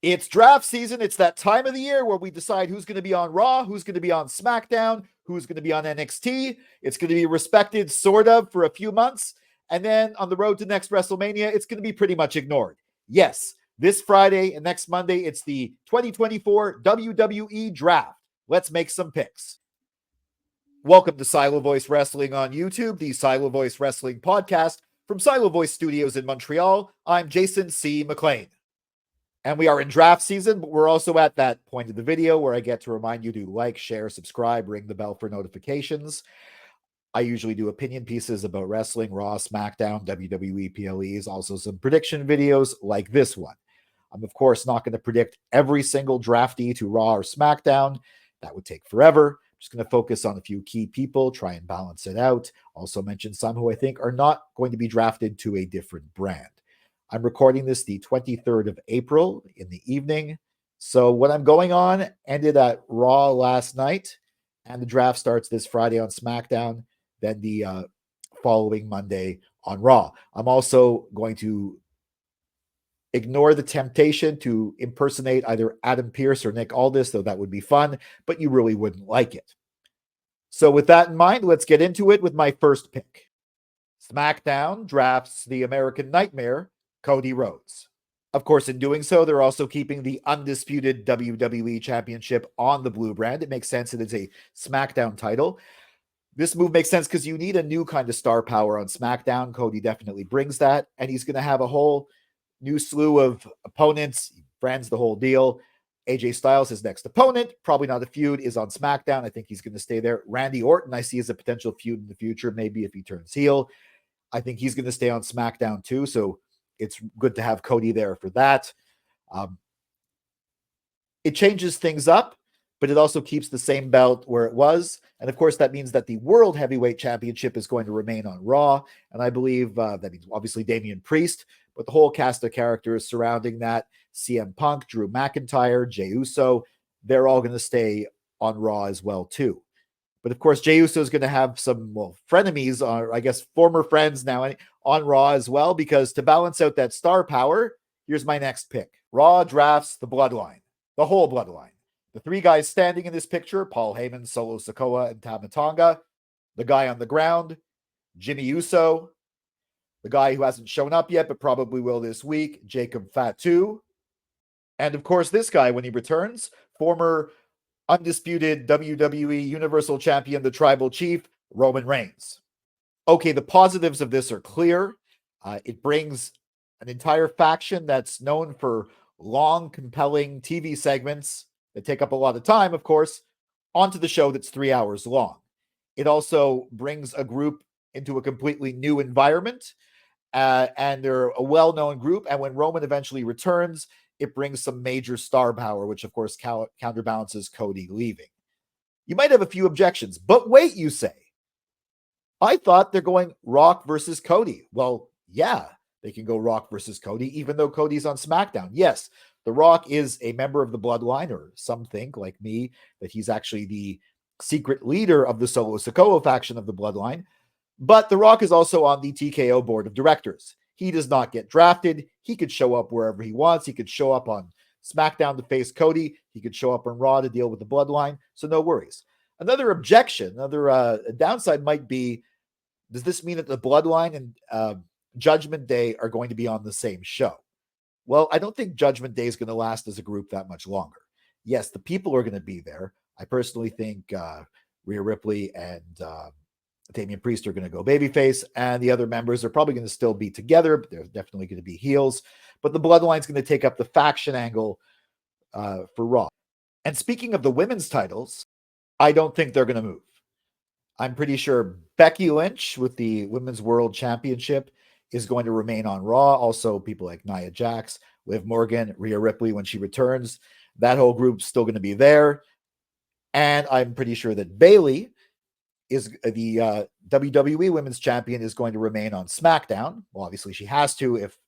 It's draft season. It's that time of the year where we decide who's going to be on Raw, who's going to be on SmackDown, who's going to be on NXT. It's going to be respected sort of for a few months. And then on the road to next WrestleMania, it's going to be pretty much ignored. Yes, this Friday and next Monday, it's the 2024 WWE Draft. Let's make some picks. Welcome to Silo Voice Wrestling on YouTube, the Silo Voice Wrestling podcast from Silo Voice Studios in Montreal. I'm Jason C. McLean. And we are in draft season, but we're also at that point of the video where I get to remind you to like, share, subscribe, ring the bell for notifications. I usually do opinion pieces about wrestling, Raw, SmackDown, WWE, PLEs, also some prediction videos like this one. I'm, of course, not going to predict every single draftee to Raw or SmackDown. That would take forever. I'm just going to focus on a few key people, try and balance it out. Also mention some who I think are not going to be drafted to a different brand. I'm recording this the 23rd of April in the evening. So what I'm going on ended at Raw last night, and the draft starts this Friday on SmackDown, then the following Monday on Raw. I'm also going to ignore the temptation to impersonate either Adam Pearce or Nick Aldis, though that would be fun, but you really wouldn't like it. So with that in mind, let's get into it with my first pick. SmackDown drafts the American Nightmare, Cody Rhodes. Of course, in doing so, they're also keeping the undisputed WWE Championship on the blue brand. It makes sense that it's a SmackDown title. This move makes sense because you need a new kind of star power on SmackDown. Cody definitely brings that, and he's going to have a whole new slew of opponents, friends, the whole deal. AJ Styles, his next opponent, probably not a feud, is on SmackDown. I think he's going to stay there. Randy Orton, I see as a potential feud in the future, maybe if he turns heel. I think he's going to stay on SmackDown too, so it's good to have Cody there for that. It changes things up, but it also keeps the same belt where it was. And of course, that means that the World Heavyweight Championship is going to remain on Raw. And I believe that means obviously Damian Priest, but the whole cast of characters surrounding that, CM Punk, Drew McIntyre, Jey Uso, they're all going to stay on Raw as well too. But of course, Jey Uso is going to have some, frenemies, or I guess former friends now on Raw as well, because to balance out that star power, here's my next pick. Raw drafts the Bloodline, the whole Bloodline. The three guys standing in this picture, Paul Heyman, Solo Sikoa, and Tama Tonga. The guy on the ground, Jimmy Uso. The guy who hasn't shown up yet, but probably will this week, Jacob Fatu. And of course, this guy, when he returns, former undisputed WWE Universal Champion, the Tribal Chief, Roman Reigns. Okay, the positives of this are clear. It brings an entire faction that's known for long, compelling TV segments that take up a lot of time, of course, onto the show that's 3 hours long. It also brings a group into a completely new environment, and they're a well-known group. And when Roman eventually returns, it brings some major star power, which of course counterbalances Cody leaving. You might have a few objections, but wait, you say. I thought they're going Rock versus Cody. Well, yeah, they can go Rock versus Cody, even though Cody's on SmackDown. Yes, The Rock is a member of the Bloodline, or some think, like me, that he's actually the secret leader of the Solo Sikoa faction of the Bloodline. But The Rock is also on the TKO board of directors. He does not get drafted. He could show up wherever he wants. He could show up on SmackDown to face Cody. He could show up on Raw to deal with the Bloodline. So no worries. Another objection, another downside might be, does this mean that the Bloodline and Judgment Day are going to be on the same show? Well, I don't think Judgment Day is going to last as a group that much longer. Yes, the people are going to be there. I personally think Rhea Ripley and Damian Priest are going to go babyface, and the other members are probably going to still be together, but they're definitely going to be heels. But the Bloodline's going to take up the faction angle for Raw. And speaking of the women's titles, I don't think they're going to move. I'm pretty sure Becky Lynch with the Women's World Championship is going to remain on Raw. Also, people like Nia Jax, Liv Morgan, Rhea Ripley when she returns. That whole group's still going to be there. And I'm pretty sure that Bayley is the WWE Women's Champion is going to remain on SmackDown. Well, obviously she has to if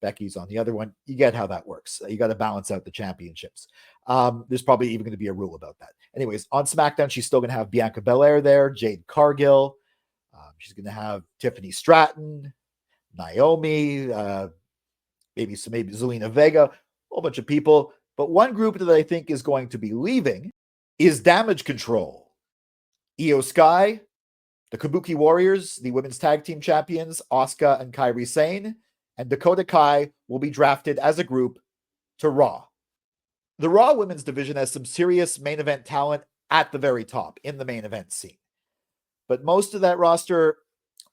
Becky's on the other one. You get how that works. You got to balance out the championships. There's probably even going to be a rule about that. Anyways, on SmackDown, she's still going to have Bianca Belair there, Jade Cargill. She's going to have Tiffany Stratton, Naomi, maybe Zelina Vega. whole bunch of people. But one group that I think is going to be leaving is Damage Control. Io Sky, the Kabuki Warriors, the women's tag team champions, Asuka and Kairi Sane, and Dakota Kai will be drafted as a group to Raw. The Raw women's division has some serious main event talent at the very top in the main event scene. But most of that roster,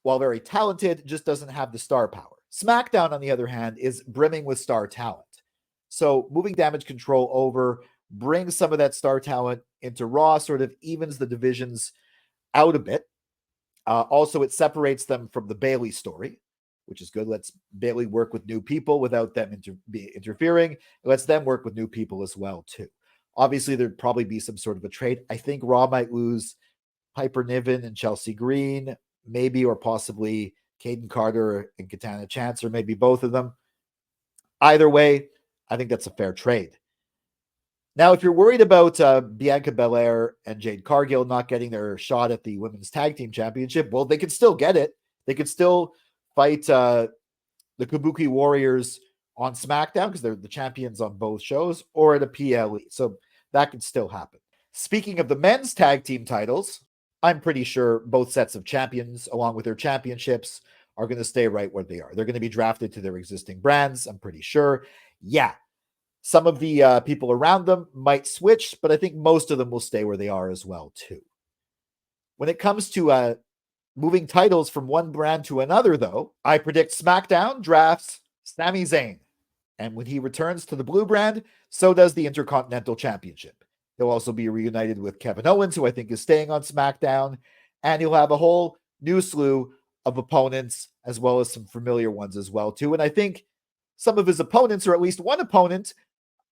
while very talented, just doesn't have the star power. SmackDown, on the other hand, is brimming with star talent. So moving Damage Control over brings some of that star talent into Raw, sort of evens the divisions out a bit. Also, it separates them from the Bayley story, which is good. Lets Bayley work with new people without them interfering. It lets them work with new people as well, too. Obviously, there'd probably be some sort of a trade. I think Raw might lose Piper Niven and Chelsea Green, maybe, or possibly Caden Carter and Katana Chance, or maybe both of them. Either way, I think that's a fair trade. Now, if you're worried about Bianca Belair and Jade Cargill not getting their shot at the Women's Tag Team Championship, well, they could still get it. They could still fight the Kabuki Warriors on SmackDown because they're the champions on both shows, or at a PLE. So that could still happen. Speaking of the men's tag team titles, I'm pretty sure both sets of champions, along with their championships, are going to stay right where they are. They're going to be drafted to their existing brands, I'm pretty sure. Yeah. Some of the people around them might switch, but I think most of them will stay where they are as well, too. When it comes to moving titles from one brand to another, though, I predict SmackDown drafts Sami Zayn. And when he returns to the blue brand, so does the Intercontinental Championship. He'll also be reunited with Kevin Owens, who I think is staying on SmackDown. And he'll have a whole new slew of opponents, as well as some familiar ones as well, too. And I think some of his opponents, or at least one opponent,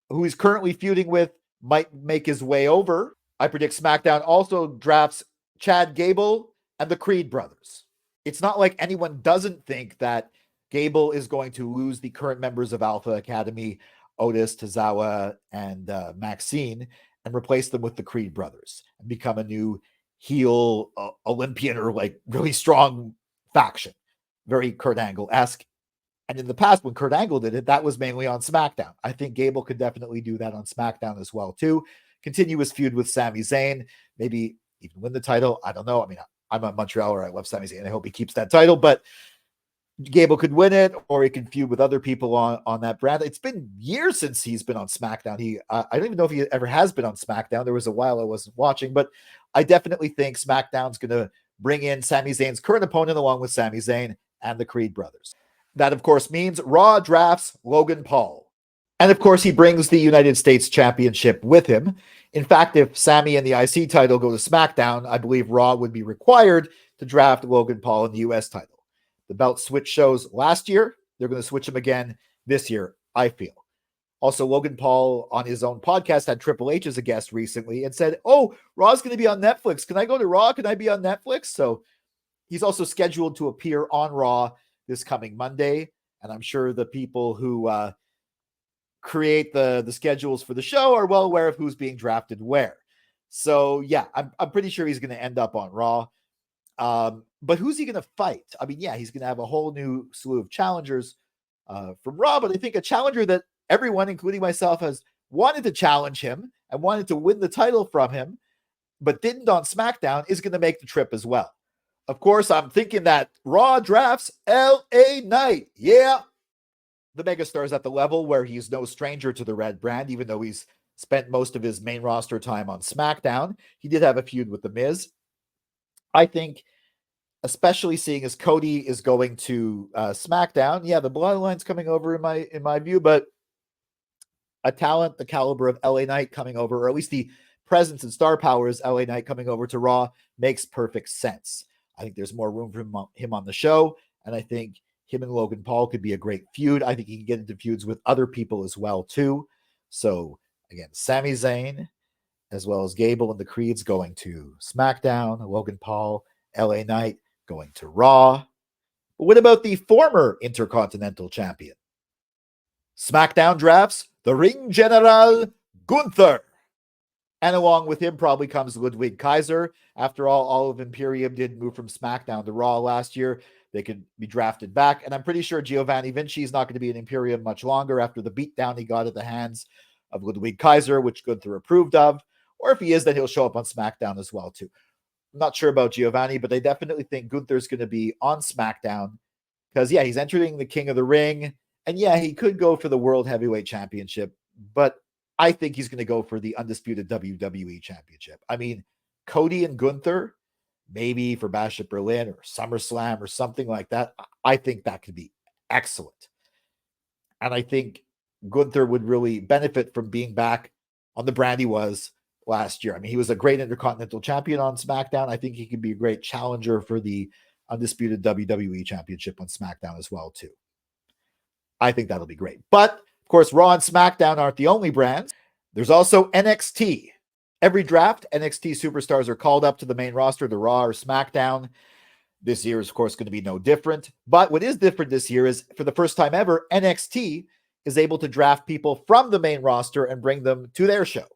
who he's currently feuding with, might make his way over. I predict SmackDown also drafts Chad Gable and the Creed brothers. It's not like anyone doesn't think that Gable is going to lose the current members of Alpha Academy, Otis, Tozawa, and Maxine, and replace them with the Creed brothers and become a new heel Olympian or like really strong faction. Very Kurt Angle-esque. And in the past, when Kurt Angle did it, that was mainly on SmackDown. I think Gable could definitely do that on SmackDown as well, too. Continue his feud with Sami Zayn. Maybe even win the title. I don't know. I mean, I'm a Montrealer. I love Sami Zayn. I hope he keeps that title. But Gable could win it, or he can feud with other people on that brand. It's been years since he's been on SmackDown. I don't even know if he ever has been on SmackDown. There was a while I wasn't watching. But I definitely think SmackDown's going to bring in Sami Zayn's current opponent along with Sami Zayn and the Creed brothers. That, of course, means Raw drafts Logan Paul. And, of course, he brings the United States Championship with him. In fact, if Sami and the IC title go to SmackDown, I believe Raw would be required to draft Logan Paul in the US title. The belt switch shows last year. They're going to switch him again this year, I feel. Also, Logan Paul on his own podcast had Triple H as a guest recently and said, "Oh, Raw's going to be on Netflix. Can I go to Raw? Can I be on Netflix?" So he's also scheduled to appear on Raw this coming Monday. And I'm sure the people who create the schedules for the show are well aware of who's being drafted where. So yeah, I'm pretty sure he's going to end up on Raw. But who's he going to fight? I mean, yeah, he's going to have a whole new slew of challengers from Raw, but I think a challenger that everyone, including myself, has wanted to challenge him and wanted to win the title from him, but didn't on SmackDown, is going to make the trip as well. Of course, I'm thinking that Raw drafts LA Knight. Yeah. The megastar is at the level where he's no stranger to the red brand, even though he's spent most of his main roster time on SmackDown. He did have a feud with The Miz. I think, especially seeing as Cody is going to SmackDown, yeah, the Bloodline's coming over in my view, but a talent the caliber of LA Knight coming over, or at least the presence and star power is LA Knight coming over to Raw, makes perfect sense. I think there's more room for him on the show, and I think him and Logan Paul could be a great feud. I think he can get into feuds with other people as well, too. So, again, Sami Zayn, as well as Gable and the Creeds going to SmackDown, Logan Paul, LA Knight going to Raw. But what about the former Intercontinental Champion? SmackDown drafts the Ring General Gunther. And along with him probably comes Ludwig Kaiser. After all of Imperium did move from SmackDown to Raw last year. they could be drafted back. And I'm pretty sure Giovanni Vinci is not going to be in Imperium much longer after the beatdown he got at the hands of Ludwig Kaiser, which Gunther approved of. Or if he is, then he'll show up on SmackDown as well, too. I'm not sure about Giovanni, but I definitely think Gunther's going to be on SmackDown because, yeah, he's entering the King of the Ring. And, yeah, he could go for the World Heavyweight Championship, but I think he's going to go for the undisputed WWE Championship. I mean, Cody and Gunther, maybe for Bash at Berlin or SummerSlam or something like that, I think that could be excellent. And I think Gunther would really benefit from being back on the brand he was last year. I mean, he was a great Intercontinental Champion on SmackDown. I think he could be a great challenger for the undisputed WWE Championship on SmackDown as well, too. I think that'll be great. But, of course, Raw and SmackDown aren't the only brands. There's also NXT. Every draft, NXT superstars are called up to the main roster, to Raw or SmackDown. This year is, of course, going to be no different. But what is different this year is, for the first time ever, NXT is able to draft people from the main roster and bring them to their show.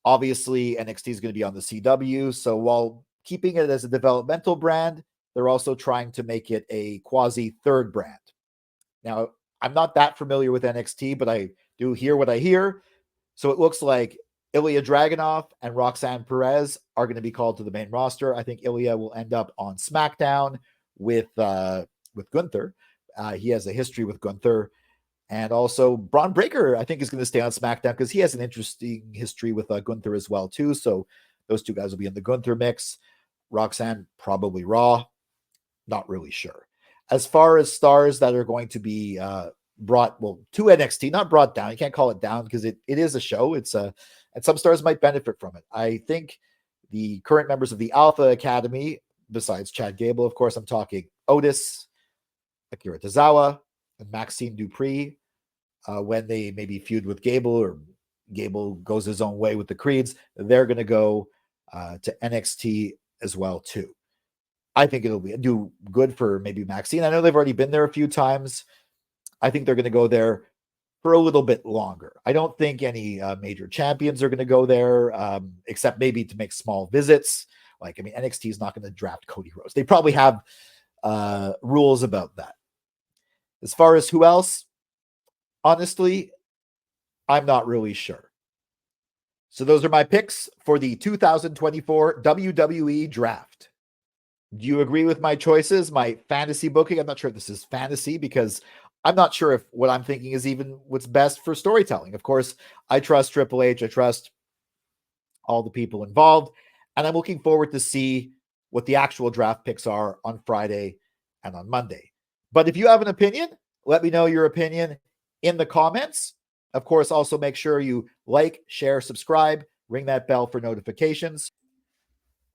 Obviously, NXT is going to be on the CW, so while keeping it as a developmental brand, they're also trying to make it a quasi-third brand. Now, I'm not that familiar with NXT, but I do hear what I hear. So it looks like Ilya Dragunov and Roxanne Perez are going to be called to the main roster. I think Ilya will end up on SmackDown with Gunther. He has a history with Gunther. And also Braun Breaker, I think, is going to stay on SmackDown because he has an interesting history with Gunther as well, too. So those two guys will be in the Gunther mix. Roxanne, probably Raw. Not really sure. As far as stars that are going to be brought, well, to NXT, not brought down. You can't call it down because it is a show. It's and some stars might benefit from it. I think the current members of the Alpha Academy, besides Chad Gable, of course, I'm talking Otis, Akira Tozawa, and Maxime Dupree, when they maybe feud with Gable or Gable goes his own way with the Creeds, they're going to go to NXT as well, too. I think it'll do good for maybe Maxine. I know they've already been there a few times. I think they're going to go there for a little bit longer. I don't think any major champions are going to go there, except maybe to make small visits. Like, I mean, NXT is not going to draft Cody Rhodes. They probably have rules about that. As far as who else, honestly, I'm not really sure. So those are my picks for the 2024 WWE Draft. Do you agree with my choices, my fantasy booking? I'm not sure if this is fantasy because I'm not sure if what I'm thinking is even what's best for storytelling. Of course, I trust Triple H. I trust all the people involved. And I'm looking forward to see what the actual draft picks are on Friday and on Monday. But if you have an opinion, let me know your opinion in the comments. Of course, also make sure you like, share, subscribe, ring that bell for notifications.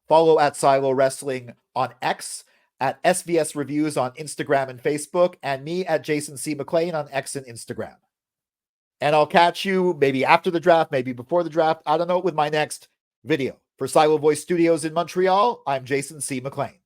Follow at Silo Wrestling on X, at SVS Reviews on Instagram and Facebook, and me at Jason C. McLean on X and Instagram. And I'll catch you maybe after the draft, maybe before the draft. I don't know, with my next video. For Silo Voice Studios in Montreal, I'm Jason C. McLean.